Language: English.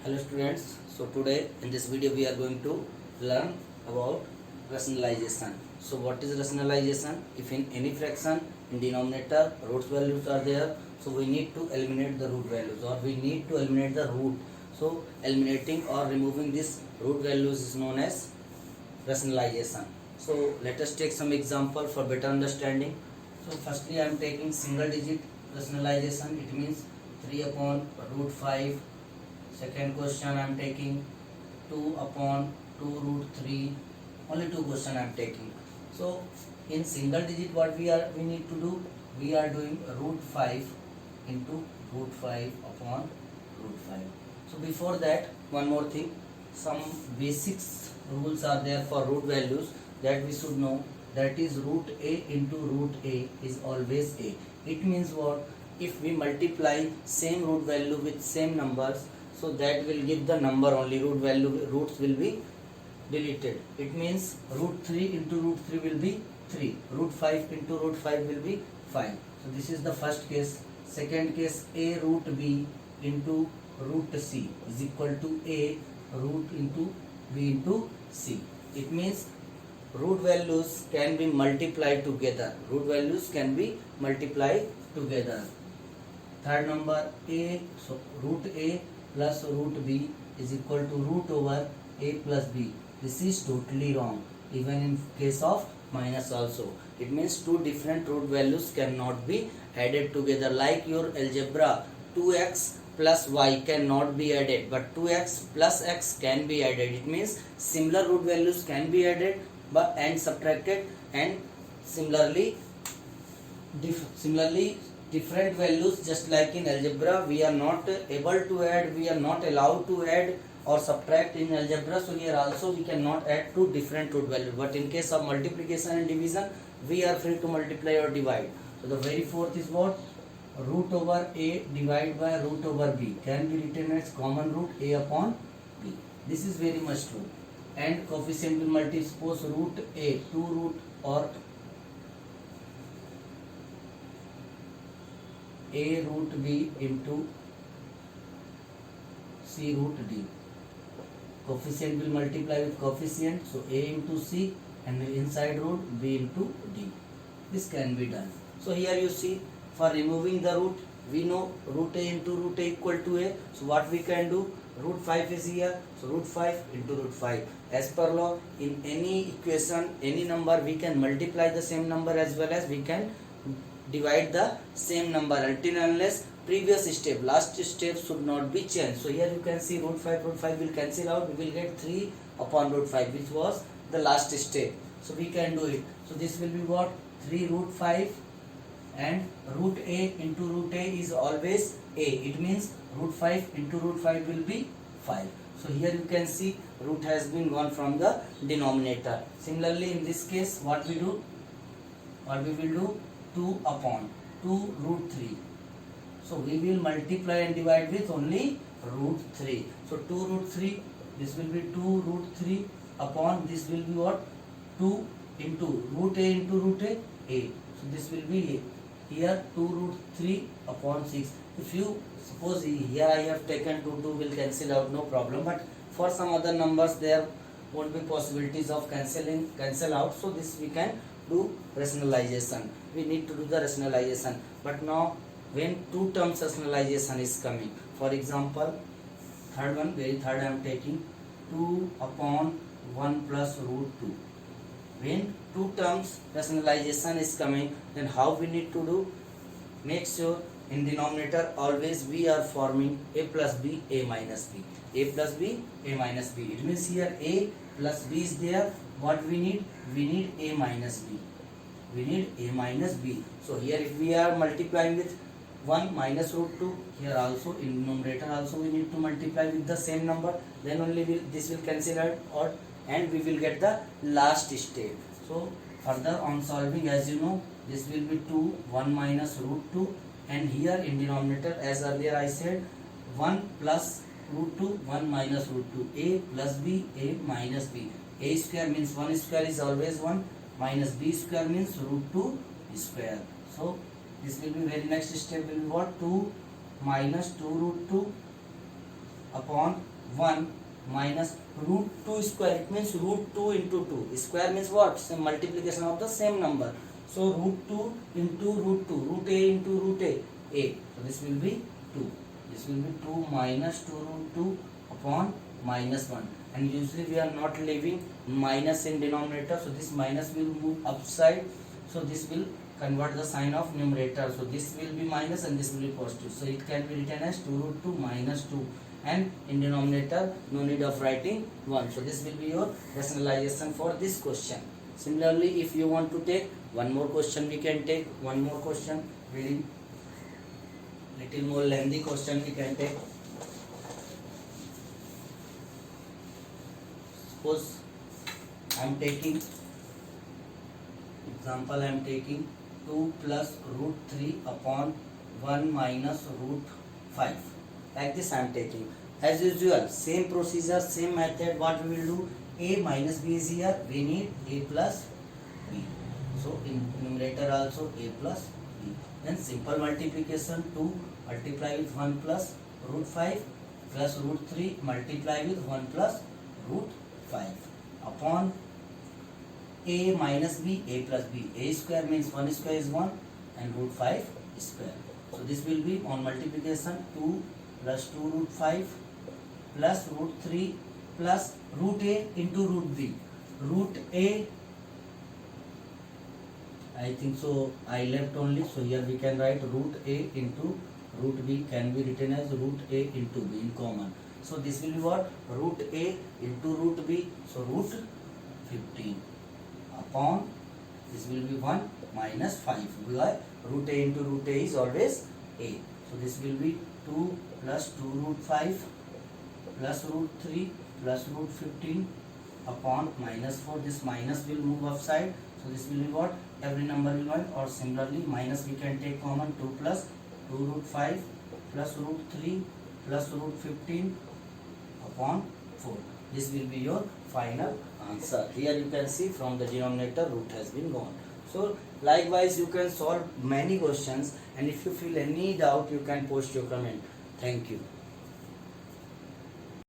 Hello students, so today in this video we are going to learn about rationalization. So what is rationalization? If in any fraction in denominator root values are there, so we need to eliminate the root values or we need to eliminate the root. So eliminating or removing this root values is known as rationalization. So let us take some example for better understanding. So firstly I am taking single digit rationalization. It means 3 upon root 5. Second question I am taking 2 upon 2 root 3. Only two question I am taking. So in single digit what we need to do, we are doing root 5 into root 5 upon root 5. So before that, one more thing, some basics rules are there for root values that we should know. That is root a into root a is always a. It means what? If we multiply same root value with same numbers, so that will give the number only, roots will be deleted. It means root 3 into root 3 will be 3, root 5 into root 5 will be 5. So this is the first case. Second case, a root b into root c is equal to a root into b into c. It means root values can be multiplied together. Root values can be multiplied together. Third number, a, so root a plus root b is equal to root over a plus b. This is totally wrong, even in case of minus also. It means two different root values cannot be added together. Like your algebra, 2x plus y cannot be added, but 2x plus x can be added. It means similar root values can be added but and subtracted, and similarly different values, just like in algebra we are not able to add, we are not allowed to add or subtract in algebra. So here also we cannot add two different root values, but in case of multiplication and division we are free to multiply or divide. So the very fourth is what? Root over a divided by root over b can be written as common root a upon b. This is very much true. And coefficient will multiply, suppose root a 2 root or a root b into c root d. Coefficient will multiply with coefficient, so a into c and inside root b into d. This can be done. So here you see, for removing the root, we know root a into root a equal to a. So what we can do? Root 5 is here, so root 5 into root 5. As per law, in any equation, any number, we can multiply the same number as well as we can divide the same number until unless previous step, last step should not be changed. So here you can see root 5 will cancel out. We will get 3 upon root 5, which was the last step. So we can do it. So this will be what? 3 root 5, and root a into root a is always a. It means root 5 into root 5 will be 5. So here you can see root has been gone from the denominator. Similarly in this case what we do? What we will do? 2 upon 2 root 3. So we will multiply and divide with only root 3. So 2 root 3, this will be 2 root 3 upon this will be what? 2 into root a into root a. So this will be here 2 root 3 upon 6. If you suppose here I have taken 2 will cancel out, no problem, but for some other numbers there won't be possibilities of cancel out. So this we can do rationalization. We need to do the rationalization. But now when two terms rationalization is coming, for example third one, very third I am taking 2 upon 1 plus root 2. When two terms rationalization is coming, then how we need to do? Make sure in denominator always we are forming a plus b, a minus b, a plus b, a minus b. It means here a plus b is there. What we need? We need a minus b. We need a minus b. So here if we are multiplying with 1 minus root 2, here also in numerator also we need to multiply with the same number, then only this will cancel out and we will get the last step. So further on solving, as you know, this will be 2 1 minus root 2, and here in denominator as earlier I said 1 plus root 2 1 minus root 2, a plus b, a minus b. A square means 1 square is always 1, minus b square means root 2 square. So this will be very next step will be what? 2 minus 2 root 2 upon 1 minus root 2 square. It means root 2 into 2. Square means what? Same multiplication of the same number. So root 2 into root 2. Root a into root a. So this will be 2. This will be 2 minus 2 root 2 upon minus 1. And usually we are not leaving minus in denominator. So this minus will move upside. So this will convert the sign of numerator. So this will be minus and this will be positive. So it can be written as 2 root 2 minus 2. And in denominator, no need of writing 1. So this will be your rationalization for this question. Similarly, if you want to take one more question, we can take one more question. Very little more lengthy question we can take. Suppose I am taking example. I am taking 2 plus root 3 upon 1 minus root 5. Like this I am taking. As usual, same procedure, same method. What we will do? A minus b is here. We need a plus b. So in numerator also a plus b. Then simple multiplication. 2 multiply with 1 plus root 5 plus root 3 multiply with 1 plus root 5 upon a minus b, a plus b. A square means 1 square is 1 and root 5 square. So this will be on multiplication 2 plus 2 root 5 plus root 3 plus root a into root b. Root a, I think so I left only, so here we can write root a into root b can be written as root a into b in common. So this will be what? Root a into root b, so root 15 upon this will be 1 minus 5 because root a into root a is always a. So this will be 2 plus 2 root 5 plus root 3 plus root 15 upon minus 4. This minus will move upside. So this will be what? Every number will join, or similarly minus we can take common. 2 plus 2 root 5 plus root 3 plus root 15 upon 4. This will be your final answer. Here you can see from the denominator root has been gone. So likewise you can solve many questions, and if you feel any doubt you can post your comment. Thank you.